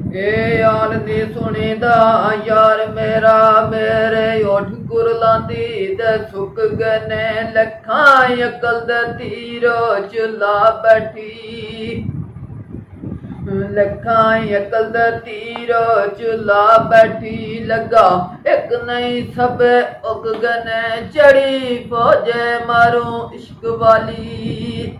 ए यार नी सुनीदा यार मेरा मेरे उठ कुरलांदी दे सुक गने लखा अकल दे तीरो चुला बैठी लखा अकल दे तीरो चुला बैठी लगा एक नहीं सब उग गने चढ़ी फौजे मारूं इश्क वाली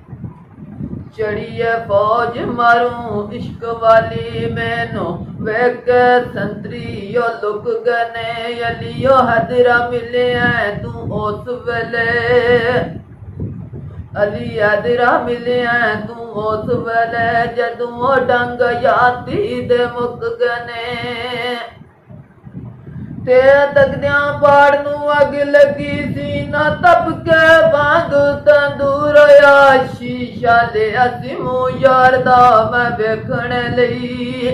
चढ़ी है फौज मारूं इश्क वाली मैनू वेख संतरी यो लुक गने अलियो हदरा मिले हैं तू उस वेले अली हदरा मिले हैं तू उस वेले जदू डंग याती दे मुक गने ते तकदियां पाड़ नू अग लगी सी ना तप के वांग तंदूर आ शीशा ले असीमू यार दा मैं वेखण लई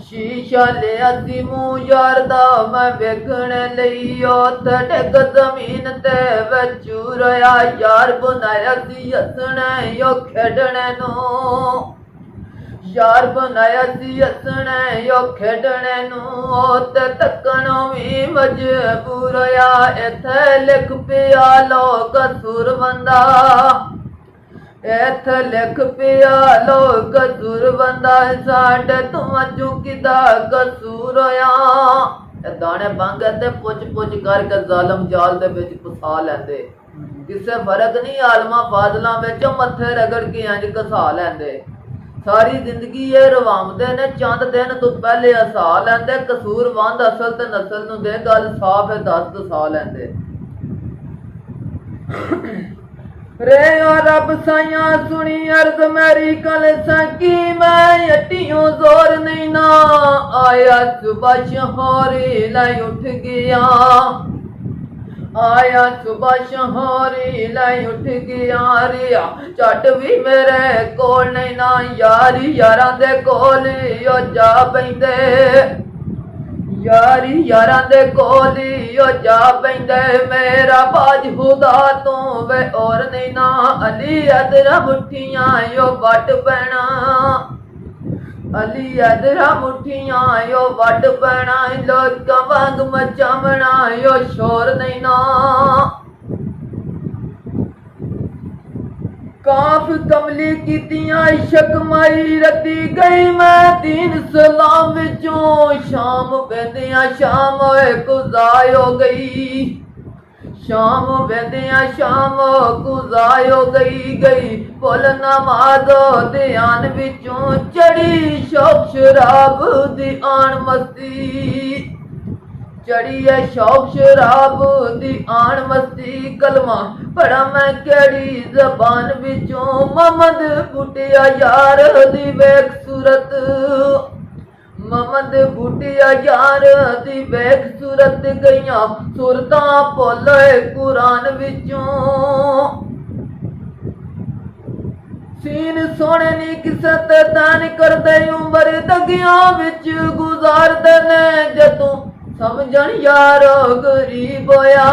शीशा ले असीमू यार दा मैं वेखण लई ओ तड़क जमीन ते वचू रहा यार बनाया सी हसना यो खेडने नू यार बनाया सी हसने यो खेडने नू ते तकनो भी मजबूर आ इथे लिख पिया लो कसूर बंदा इथे लिख पिया लो कसूर बंदा साडे तुम चुकीदा कसूर आ दाने बंग ते पुछ पुछ करके जालम जाल दे विच फसा लैंदे किसे फर्क नहीं आलमा फाजला विच मत्थे रगड़ के इंज घसा लैंदे सारी जिंदगी ये रवामदे ने चंद दिन तो पहले हसा लैंदे कसूर वंद असल ते नस्ल नू दे गल साफ है दस दसा लैंदे रे ओ रब साइया सुनी अर्ज मेरी कल सकी मैं अटियों जोर नहीं ना आया सुबह शहोरी लाई उठ गया आया सुबह शहोरी लाई उठ गया रिया झट भी मेरे कोल नहीं ना यारी यारां दे कोल ओ जा पैंदे यारी यारां दे कोल ओ जा पैंदे मेरा बाज खुदा तो वे और नहीं ना अली अदरा मुठियां यो वट पैना अली अदरा मुठियां यो वट पैना लोग वांग मचावना यो शोर नहीं ना काफ कमली कीतियां इश्क माई रती गई मैं दीन सलाम विचों शाम वेंदियां शाम होए गुज़ार हो गई शाम वेंदियां शाम गुज़ार हो गई पुल नमाज ध्यान विचों चढ़ी शौक शराब दी आन मस्ती चढ़ी है शौक शराब दी आन मस्ती कलमा पढ़ा मैं केड़ी जबान विचों मोहम्मद बुटिया यार दी वेख सूरत मोहम्मद बुटिया यार दी वेख सूरत गईयां सूरतां भुल कुरान विचों सीन सोने नी किसे ते दान करदे उम्र दगियां विच गुजारदे ने जदों समझण यार गरीब होया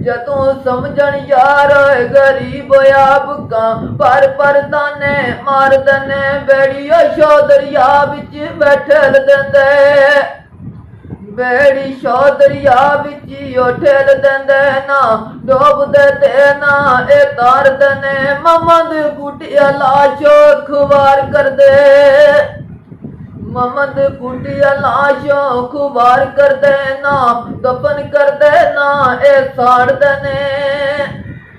जदों समझण यार गरीब होया बुका पर ताने मार दने बेड़ियो शो दरिया विच बैठल देंदे बेड़ी शो दरिया विच ओ ठेल देंदे ना डोब दे ना ए तार दने मोहम्मद बुटिया लाशो खुवार कर दे मोहम्मद बुटिया लाशो खुवार कर दे ना दफन कर दे ना ए साड़ दने